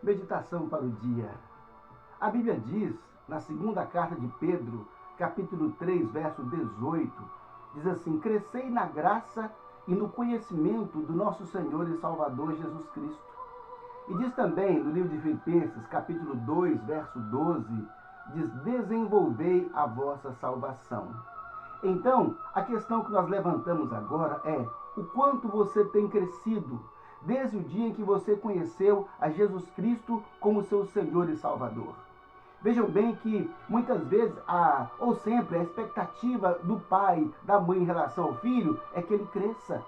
Meditação para o dia. A Bíblia diz, na segunda carta de Pedro, capítulo 3, verso 18, diz assim: crescei na graça e no conhecimento do nosso Senhor e Salvador Jesus Cristo. E diz também no livro de Filipenses, capítulo 2, verso 12, diz: desenvolvei a vossa salvação. Então, a questão que nós levantamos agora é: o quanto você tem crescido desde o dia em que você conheceu a Jesus Cristo como seu Senhor e Salvador? Vejam bem que muitas vezes, ou sempre, a expectativa do pai, da mãe em relação ao filho é que ele cresça,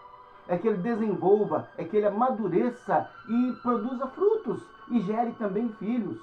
é que ele desenvolva, é que ele amadureça e produza frutos e gere também filhos.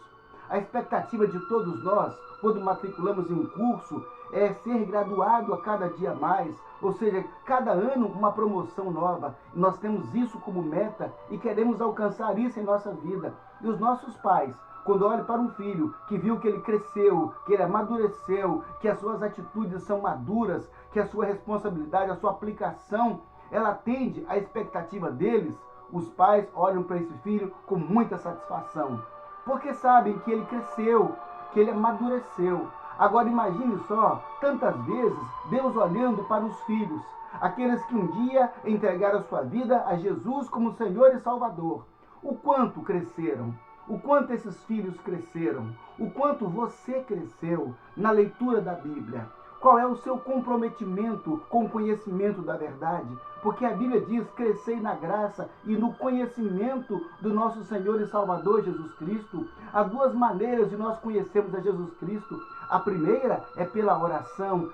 A expectativa de todos nós, quando matriculamos em um curso, é ser graduado a cada dia mais, ou seja, cada ano uma promoção nova. Nós temos isso como meta e queremos alcançar isso em nossa vida. E os nossos pais, quando olham para um filho que viu que ele cresceu, que ele amadureceu, que as suas atitudes são maduras, que a sua responsabilidade, a sua aplicação, ela atende à expectativa deles, os pais olham para esse filho com muita satisfação, porque sabem que ele cresceu, que ele amadureceu. Agora imagine só, tantas vezes, Deus olhando para os filhos, aqueles que um dia entregaram a sua vida a Jesus como Senhor e Salvador. O quanto cresceram, o quanto esses filhos cresceram, o quanto você cresceu na leitura da Bíblia. Qual é o seu comprometimento com o conhecimento da verdade? Porque a Bíblia diz: crescei na graça e no conhecimento do nosso Senhor e Salvador Jesus Cristo. Há duas maneiras de nós conhecermos a Jesus Cristo. A primeira é pela oração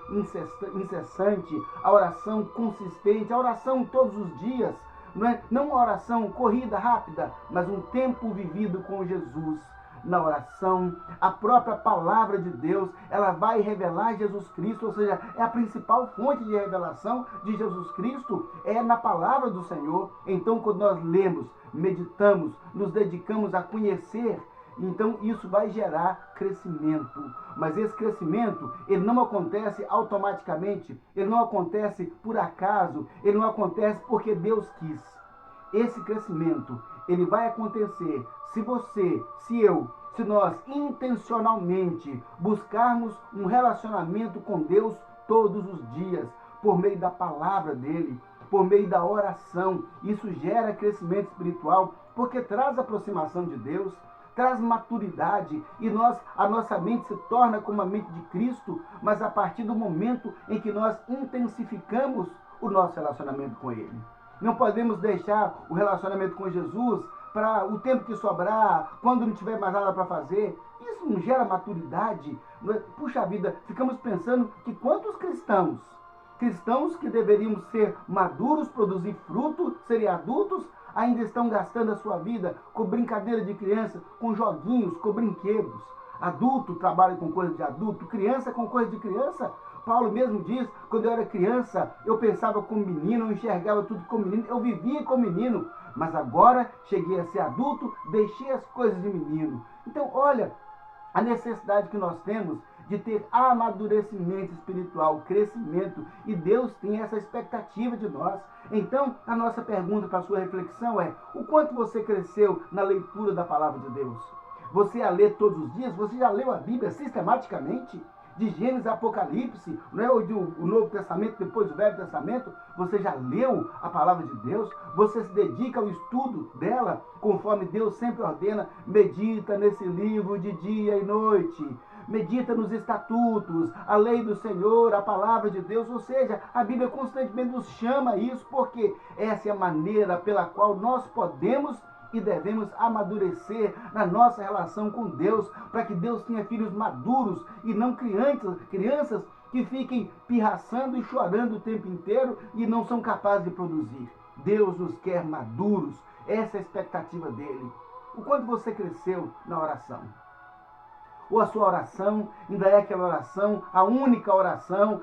incessante, a oração consistente, a oração todos os dias. Não uma oração corrida, rápida, mas um tempo vivido com Jesus. Na oração, a própria palavra de Deus, ela vai revelar Jesus Cristo, ou seja, é a principal fonte de revelação de Jesus Cristo, é na palavra do Senhor. Então, quando nós lemos, meditamos, nos dedicamos a conhecer, então isso vai gerar crescimento. Mas esse crescimento, ele não acontece automaticamente, ele não acontece por acaso, ele não acontece porque Deus quis. Esse crescimento, ele vai acontecer se você, se nós intencionalmente buscarmos um relacionamento com Deus todos os dias, por meio da palavra dele, por meio da oração. Isso gera crescimento espiritual, porque traz aproximação de Deus, traz maturidade, e a nossa mente se torna como a mente de Cristo, mas a partir do momento em que nós intensificamos o nosso relacionamento com Ele. Não podemos deixar o relacionamento com Jesus para o tempo que sobrar, quando não tiver mais nada para fazer. Isso não gera maturidade. Puxa vida, ficamos pensando que quantos cristãos que deveriam ser maduros, produzir fruto, serem adultos, ainda estão gastando a sua vida com brincadeira de criança, com joguinhos, com brinquedos. Adulto trabalha com coisa de adulto, criança com coisa de criança. Paulo mesmo diz: quando eu era criança, eu pensava como menino, eu enxergava tudo como menino, eu vivia como menino, mas agora cheguei a ser adulto, deixei as coisas de menino. Então, olha a necessidade que nós temos de ter amadurecimento espiritual, crescimento, e Deus tem essa expectativa de nós. Então, a nossa pergunta para a sua reflexão é: o quanto você cresceu na leitura da palavra de Deus? Você a lê todos os dias? Você já leu a Bíblia sistematicamente? De Gênesis a Apocalipse, não é? O Novo Testamento, depois o Velho Testamento, você já leu a palavra de Deus? Você se dedica ao estudo dela, conforme Deus sempre ordena? Medita nesse livro de dia e noite. Medita nos estatutos, a lei do Senhor, a palavra de Deus. Ou seja, a Bíblia constantemente nos chama a isso, porque essa é a maneira pela qual nós podemos e devemos amadurecer na nossa relação com Deus, para que Deus tenha filhos maduros e não crianças que fiquem pirraçando e chorando o tempo inteiro e não são capazes de produzir. Deus nos quer maduros, essa é a expectativa dele. O quanto você cresceu na oração? Ou a sua oração ainda é aquela oração, a única oração,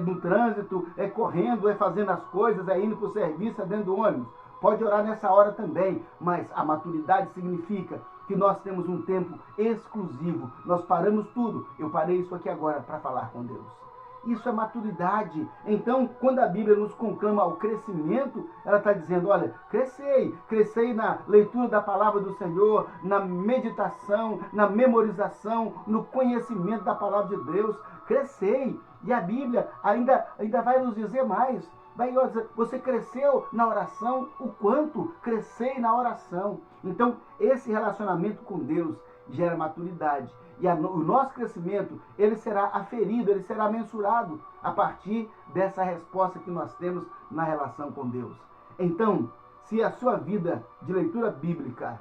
no trânsito, correndo, fazendo as coisas, indo para o serviço, dentro do ônibus? Pode orar nessa hora também, mas a maturidade significa que nós temos um tempo exclusivo. Nós paramos tudo. Eu parei isso aqui agora para falar com Deus. Isso é maturidade. Então, quando a Bíblia nos conclama ao crescimento, ela está dizendo, olha, crescei na leitura da palavra do Senhor, na meditação, na memorização, no conhecimento da palavra de Deus. Crescei. E a Bíblia ainda vai nos dizer mais. Você cresceu na oração, o quanto crescei na oração. Então, esse relacionamento com Deus gera maturidade. E o nosso crescimento, ele será aferido, ele será mensurado a partir dessa resposta que nós temos na relação com Deus. Então, se a sua vida de leitura bíblica,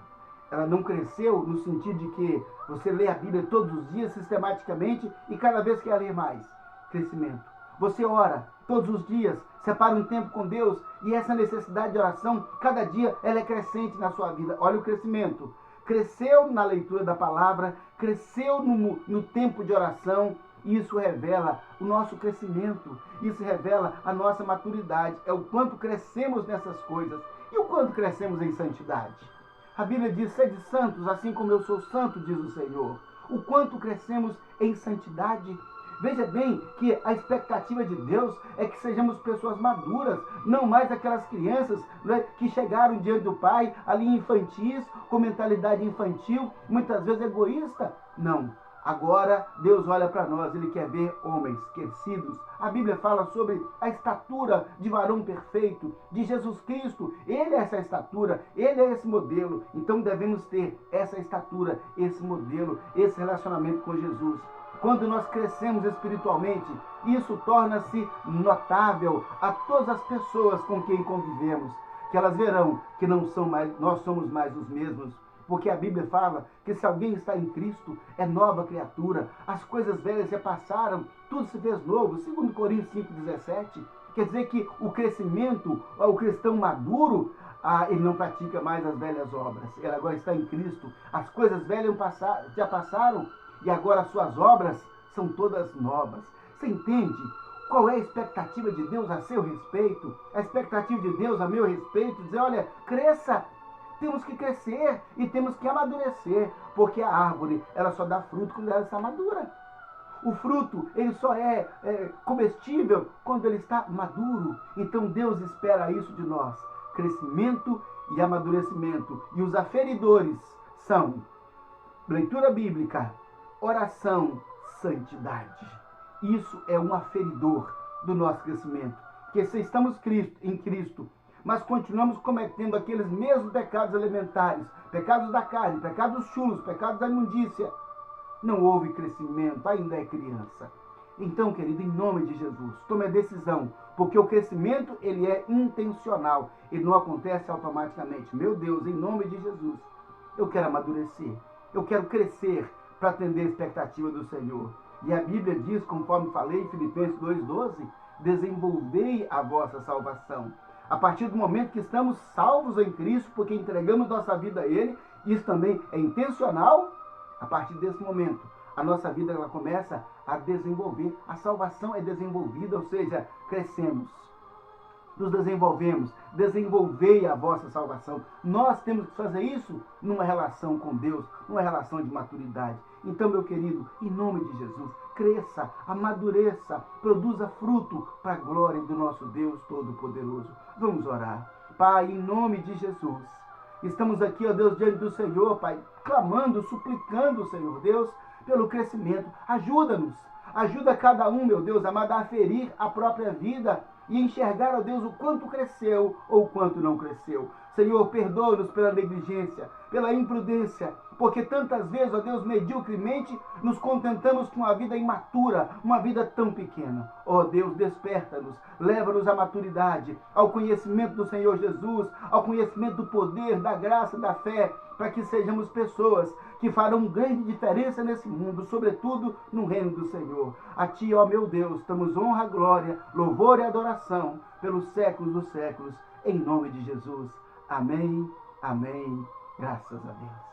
ela não cresceu no sentido de que você lê a Bíblia todos os dias, sistematicamente, e cada vez quer ler mais, crescimento. Você ora todos os dias, separa um tempo com Deus, e essa necessidade de oração, cada dia, ela é crescente na sua vida. Olha o crescimento. Cresceu na leitura da palavra, cresceu no tempo de oração, e isso revela o nosso crescimento, isso revela a nossa maturidade, é o quanto crescemos nessas coisas, e o quanto crescemos em santidade. A Bíblia diz, sede santos, assim como eu sou santo, diz o Senhor. O quanto crescemos em santidade. Veja bem que a expectativa de Deus é que sejamos pessoas maduras, não mais aquelas crianças, né, que chegaram diante do Pai, ali infantis, com mentalidade infantil, muitas vezes egoísta. Não. Agora Deus olha para nós, Ele quer ver homens crescidos. A Bíblia fala sobre a estatura de varão perfeito, de Jesus Cristo. Ele é essa estatura, Ele é esse modelo. Então devemos ter essa estatura, esse modelo, esse relacionamento com Jesus. Quando nós crescemos espiritualmente, isso torna-se notável a todas as pessoas com quem convivemos, que elas verão que nós somos mais os mesmos. Porque a Bíblia fala que se alguém está em Cristo, é nova criatura. As coisas velhas já passaram, tudo se fez novo. 2 Coríntios 5,17. Quer dizer que o crescimento, o cristão maduro, ele não pratica mais as velhas obras. Ele agora está em Cristo. As coisas velhas já passaram e agora as suas obras são todas novas. Você entende? Qual é a expectativa de Deus a seu respeito? A expectativa de Deus a meu respeito? Dizer, olha, cresça. Temos que crescer e temos que amadurecer, porque a árvore, ela só dá fruto quando ela está madura. O fruto, ele só é comestível quando ele está maduro. Então Deus espera isso de nós, crescimento e amadurecimento. E os aferidores são leitura bíblica, oração, santidade. Isso é um aferidor do nosso crescimento. Porque se estamos em Cristo, mas continuamos cometendo aqueles mesmos pecados elementares, pecados da carne, pecados chulos, pecados da imundícia, não houve crescimento, ainda é criança. Então, querido, em nome de Jesus, tome a decisão, porque o crescimento, ele é intencional, ele não acontece automaticamente. Meu Deus, em nome de Jesus, eu quero amadurecer, eu quero crescer para atender a expectativa do Senhor. E a Bíblia diz, conforme falei em Filipenses 2,12, desenvolvei a vossa salvação. A partir do momento que estamos salvos em Cristo, porque entregamos nossa vida a Ele, isso também é intencional, a partir desse momento, a nossa vida ela começa a desenvolver. A salvação é desenvolvida, ou seja, crescemos, nos desenvolvemos. Desenvolvei a vossa salvação. Nós temos que fazer isso numa relação com Deus, numa relação de maturidade. Então, meu querido, em nome de Jesus, cresça, amadureça, produza fruto para a glória do nosso Deus Todo-Poderoso. Vamos orar. Pai, em nome de Jesus, estamos aqui, ó Deus, diante do Senhor, Pai, clamando, suplicando, Senhor Deus, pelo crescimento. Ajuda-nos, ajuda cada um, meu Deus, amado, a aferir a própria vida e enxergar, ó Deus, o quanto cresceu ou o quanto não cresceu. Senhor, perdoa-nos pela negligência, pela imprudência, porque tantas vezes, ó Deus, mediocremente, nos contentamos com uma vida imatura, uma vida tão pequena. Ó Deus, desperta-nos, leva-nos à maturidade, ao conhecimento do Senhor Jesus, ao conhecimento do poder, da graça, da fé, para que sejamos pessoas que farão grande diferença nesse mundo, sobretudo no reino do Senhor. A Ti, ó meu Deus, damos honra, glória, louvor e adoração pelos séculos dos séculos, em nome de Jesus. Amém, amém, graças a Deus.